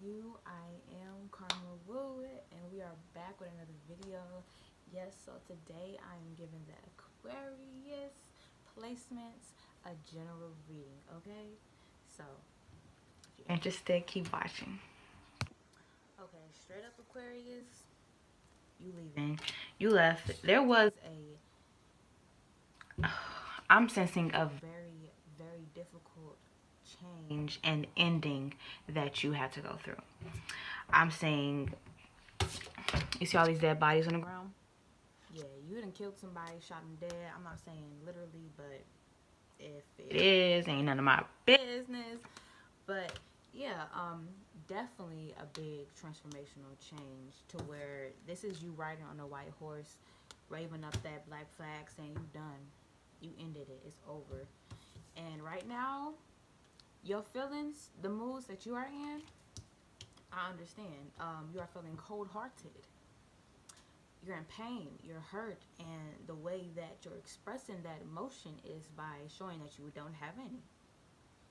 you? I am KARMAWOOCREWWW and we are back with another video. Yes, so today I am giving the Aquarius Placements a general reading, okay? So, if you're interested, keep watching. Okay, straight up Aquarius, you leaving. You left. There was I'm sensing a very, very difficult change and ending that you had to go through. I'm saying, you see all these dead bodies on the ground? Yeah, you done killed somebody, shot them dead. I'm not saying literally, but if it is, ain't none of my business. But yeah, definitely a big transformational change to where this is you riding on a white horse, waving up that black flag saying you done. You ended it. It's over. And right now, your feelings, the moods that you are in, I understand. You are feeling cold-hearted. You're in pain. You're hurt, and the way that you're expressing that emotion is by showing that you don't have any.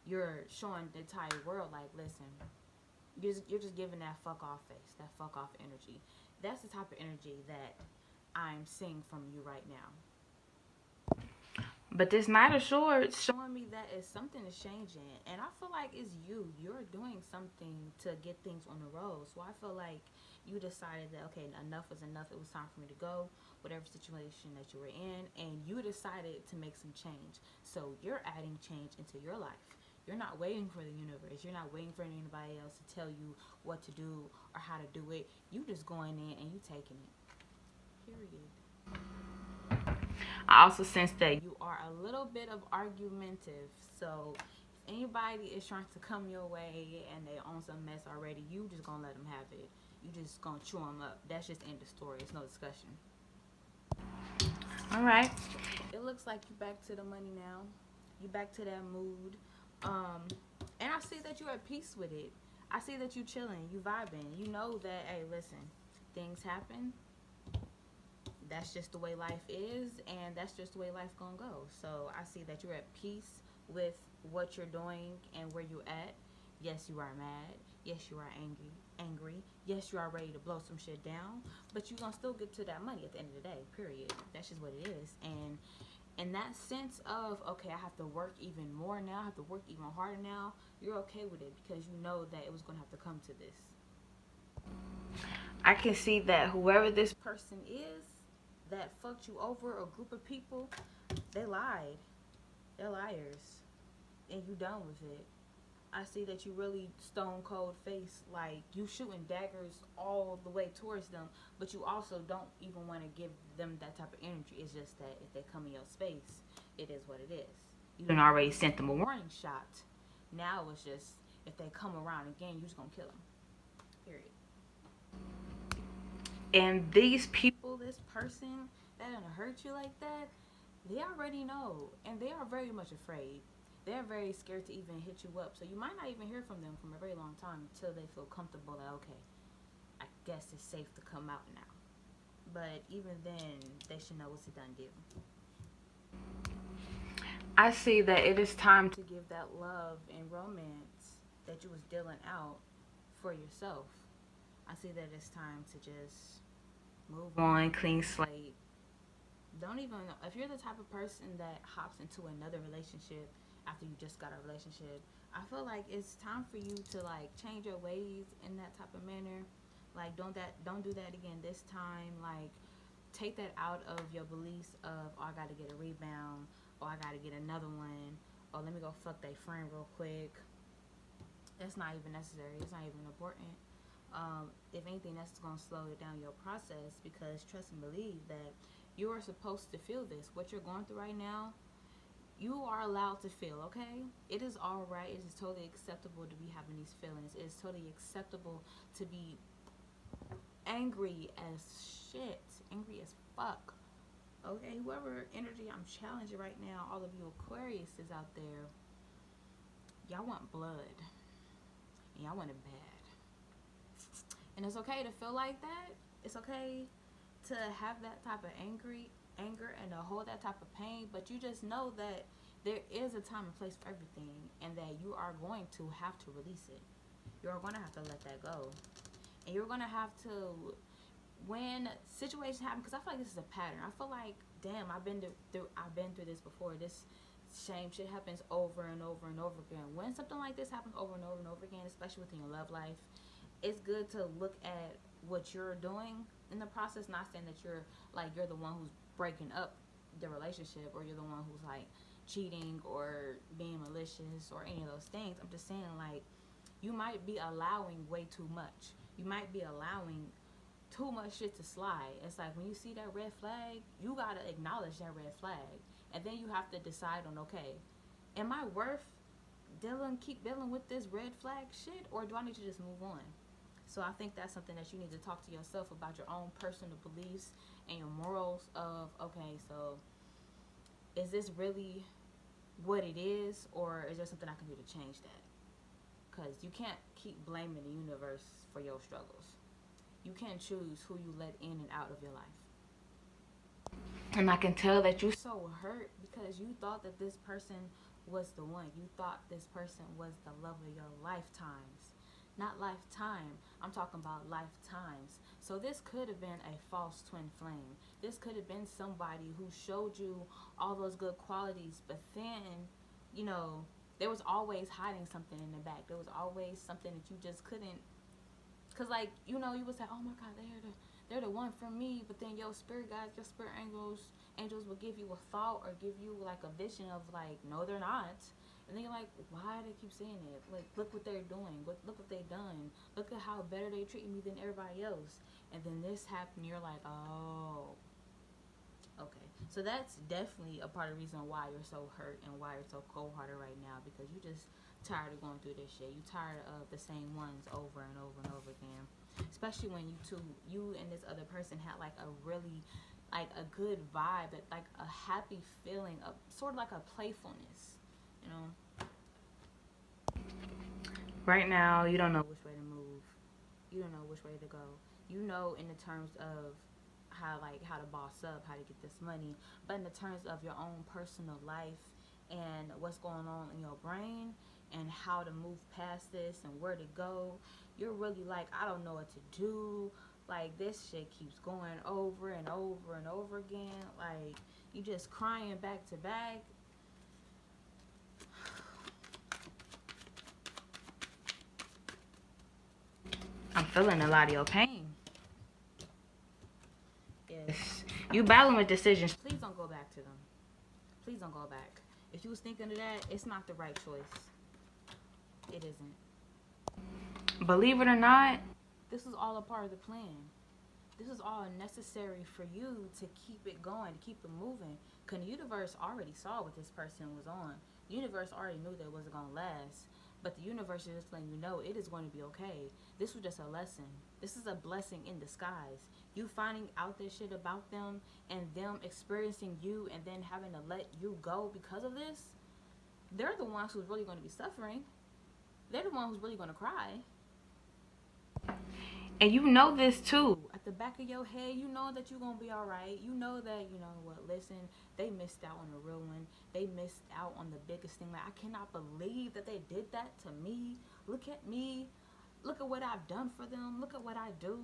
You're showing the entire world, like, listen, you're just giving that fuck off face, that fuck off energy. That's the type of energy that I'm seeing from you right now. But this Knight of Swords showing me that is something is changing. And I feel like it's you. You're doing something to get things on the road. So I feel like you decided that, okay, enough was enough. It was time for me to go, whatever situation that you were in. And you decided to make some change. So you're adding change into your life. You're not waiting for the universe. You're not waiting for anybody else to tell you what to do or how to do it. You just going in and you taking it. Period. I also sense that you are a little bit of argumentative. So if anybody is trying to come your way and they own some mess already, you just gonna let them have it. You just gonna chew them up. That's just the end of the story. It's no discussion. All right. It looks like you back to the money now. You back to that mood. And I see that you're at peace with it. I see that you chilling. You vibing. You know that, hey, listen, things happen. That's just the way life is, and that's just the way life gonna go. So I see that you're at peace with what you're doing and where you're at. Yes, you are mad. Yes, you are angry. Yes, you are ready to blow some shit down, but you're gonna still get to that money at the end of the day, period. That's just what it is. And in that sense of, okay, I have to work even more now, I have to work even harder now, you're okay with it because you know that it was gonna have to come to this. I can see that whoever this person is that fucked you over, a group of people, they lied. They're liars. And you done with it. I see that you really stone cold face, like you shooting daggers all the way towards them, but you also don't even want to give them that type of energy. It's just that if they come in your space, it is what it is. You done already sent them a warning shot. Now it's just, if they come around again, you're just gonna kill them. Period. And these people, this person that gonna hurt you like that, they already know, and they are very much afraid. They're very scared to even hit you up. So you might not even hear from them from a very long time until they feel comfortable that, okay, I guess it's safe to come out now. But even then, they should know what's a done deal. I see that it is time to give that love and romance that you was dealing out for yourself. I see that it's time to just move on, clean slate. Don't even, if you're the type of person that hops into another relationship after you just got a relationship, I feel like it's time for you to like change your ways in that type of manner. Like don't do that again this time. Like take that out of your beliefs of, oh, I gotta get a rebound, or I gotta get another one, or let me go fuck that friend real quick. That's not even necessary. It's not even important. If anything, that's going to slow it down your process, because trust and believe that you are supposed to feel this. What you're going through right now, you are allowed to feel, okay? It is all right. It is totally acceptable to be having these feelings. It is totally acceptable to be angry as shit, angry as fuck. Okay, whoever energy I'm challenging right now, all of you Aquarius is out there, y'all want blood, and y'all want it bad. And it's okay to feel like that. It's okay to have that type of anger and to hold that type of pain, but you just know that there is a time and place for everything, and that you are going to have to release it. You're going to have to let that go. And you're going to have to, when situations happen, because I feel like this is a pattern. I feel like, damn, I've been through this before. This same shit happens over and over and over again. When something like this happens over and over and over again, especially within your love life, it's good to look at what you're doing in the process. Not saying that you're the one who's breaking up the relationship, or you're the one who's like cheating or being malicious or any of those things. I'm just saying, like, you might be allowing way too much. You might be allowing too much shit to slide. It's like when you see that red flag, you gotta acknowledge that red flag, and then you have to decide on, okay, am I worth keep dealing with this red flag shit, or do I need to just move on? So I think that's something that you need to talk to yourself about, your own personal beliefs and your morals of, okay, so is this really what it is, or is there something I can do to change that? Because you can't keep blaming the universe for your struggles. You can't choose who you let in and out of your life. And I can tell that you're so hurt because you thought that this person was the one. You thought this person was the love of your lifetimes. Not lifetime. I'm talking about lifetimes. So this could have been a false twin flame. This could have been somebody who showed you all those good qualities, but then, you know, there was always hiding something in the back. There was always something that you just couldn't. Because, like, you know, you would say, oh my God, they're the one for me. But then your spirit guides, your spirit angels will give you a thought or give you like a vision of like, no, they're not. And then you're like, why do they keep saying it? Like, look what they're doing. Look what they've done. Look at how better they treat me than everybody else. And then this happened. You're like, oh, okay. So that's definitely a part of the reason why you're so hurt and why you're so cold-hearted right now, because you just tired of going through this shit. You tired of the same ones over and over and over again. Especially when you and this other person had like a really, like a good vibe, like a happy feeling, of sort of like a playfulness, you know. Right now, you don't know which way to move. You don't know which way to go. You know, in the terms of how to boss up, how to get this money, but in the terms of your own personal life and what's going on in your brain and how to move past this and where to go, you're really like, I don't know what to do. Like, this shit keeps going over and over and over again. Like, you just crying back to back. I'm feeling a lot of your pain. Yes. You battling with decisions. Please don't go back to them. Please don't go back. If you was thinking of that, it's not the right choice. It isn't. Believe it or not, this is all a part of the plan. This is all necessary for you to keep it going, to keep it moving. Because the universe already saw what this person was on. The universe already knew that it wasn't going to last. But the universe is just letting you know it is going to be okay. This was just a lesson. This is a blessing in disguise. You finding out this shit about them and them experiencing you and then having to let you go because of this, they're the ones who's really going to be suffering. They're the ones who's really going to cry. And you know this too. At the back of your head, you know that you're going to be all right. You know that, you know what, listen, they missed out on a real one. They missed out on the biggest thing. Like, I cannot believe that they did that to me. Look at me. Look at what I've done for them. Look at what I do.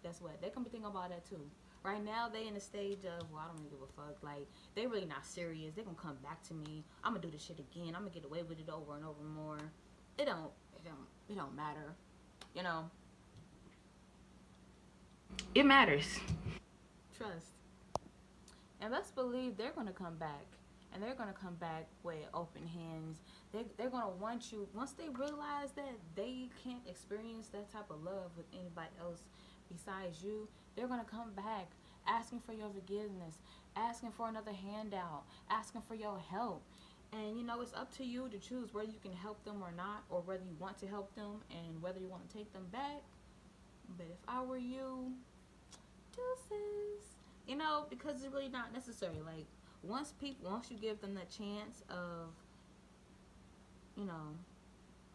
Guess what? They can be thinking about that too. Right now, they in the stage of, well, I don't really give a fuck. Like, they really not serious. They gonna come back to me. I'm gonna do this shit again. I'm gonna get away with it over and over more. It don't matter. You know? It matters. Trust. And let's believe they're gonna come back. And they're gonna come back with open hands. They're gonna want you, once they realize that they can't experience that type of love with anybody else besides you, they're gonna come back asking for your forgiveness, asking for another handout, asking for your help. And you know, it's up to you to choose whether you can help them or not, or whether you want to help them and whether you want to take them back. But if I were you, deuces. You know, because it's really not necessary. Like, once you give them the chance of, you know,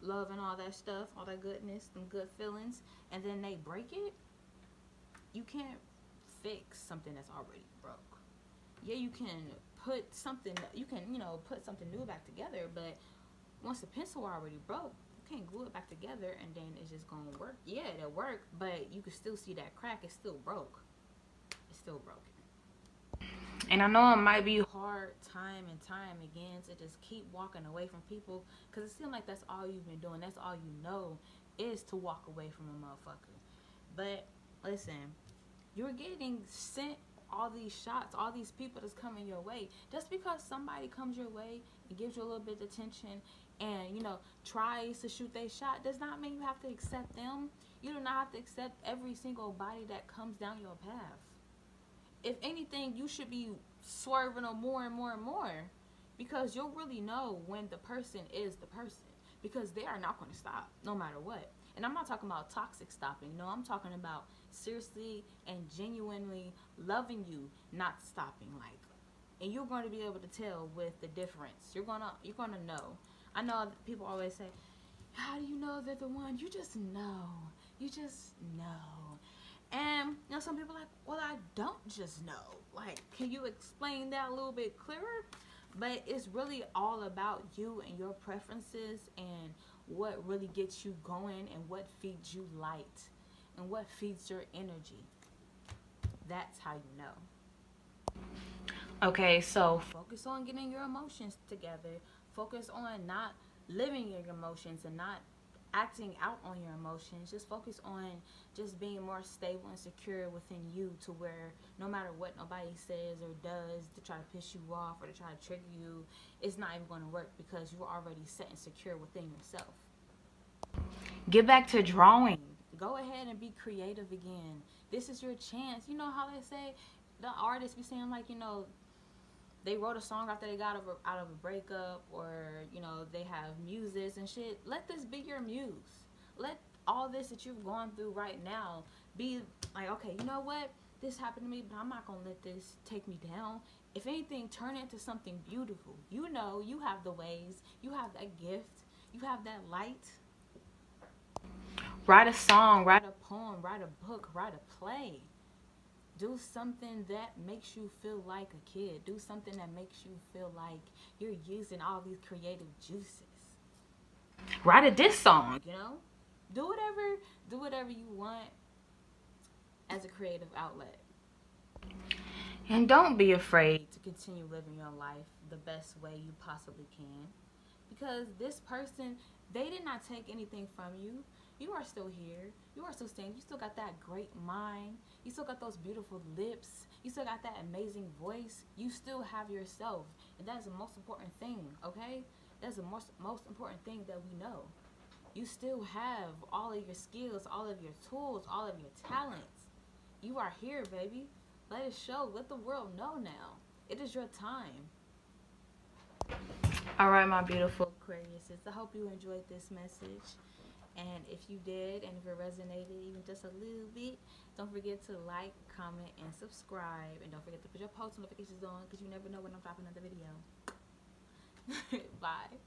love and all that stuff, all that goodness, them good feelings, and then they break it, you can't fix something that's already broke. Yeah, you can put something new back together, but once the pencil already broke, you can't glue it back together and then it's just gonna work. Yeah, it'll work, but you can still see that crack. It's still broke. It's still broken. And I know it might be hard time and time again to just keep walking away from people, because it seems like that's all you've been doing. That's all you know is to walk away from a motherfucker. But listen, you're getting sent all these shots, all these people that's coming your way. Just because somebody comes your way and gives you a little bit of attention and, you know, tries to shoot their shot, does not mean you have to accept them. You do not have to accept every single body that comes down your path. If anything, you should be swerving on more and more and more, because you'll really know when the person is the person, because they are not going to stop no matter what. And I'm not talking about toxic stopping. No, I'm talking about seriously and genuinely loving you, not stopping. Like, and you're going to be able to tell with the difference. You're gonna know. I know people always say, how do you know they're the one? You just know. You just know. And, you know, some people are like, well, I don't just know. Like, can you explain that a little bit clearer? But it's really all about you and your preferences and what really gets you going and what feeds you light and what feeds your energy. That's how you know. Okay, so focus on getting your emotions together. Focus on not living your emotions and not acting out on your emotions. Just focus on just being more stable and secure within you, to where no matter what nobody says or does to try to piss you off or to try to trigger you, it's not even going to work, because you're already set and secure within yourself. Get back to drawing. Go ahead and be creative again. This is your chance. You know how they say, the artists be saying, like, you know, they wrote a song after they got out of a breakup, or, you know, they have muses and shit. Let this be your muse. Let all this that you've gone through right now be like, okay, you know what? This happened to me, but I'm not going to let this take me down. If anything, turn it into something beautiful. You know, you have the ways. You have that gift. You have that light. Write a song, write a poem, write a book, write a play. Do something that makes you feel like a kid. Do something that makes you feel like you're using all these creative juices. Write a diss song, you know? Do whatever you want as a creative outlet. And don't be afraid to continue living your life the best way you possibly can. Because this person, they did not take anything from you. You are still here. You are still standing. You still got that great mind. You still got those beautiful lips. You still got that amazing voice. You still have yourself. And that is the most important thing, okay? That's the most important thing that we know. You still have all of your skills, all of your tools, all of your talents. You are here, baby. Let it show. Let the world know now. It is your time. All right, my beautiful Aquariuses. I hope you enjoyed this message. And if you did, and if it resonated even just a little bit, don't forget to like, comment, and subscribe. And don't forget to put your post notifications on, because you never know when I'm dropping another video. Bye.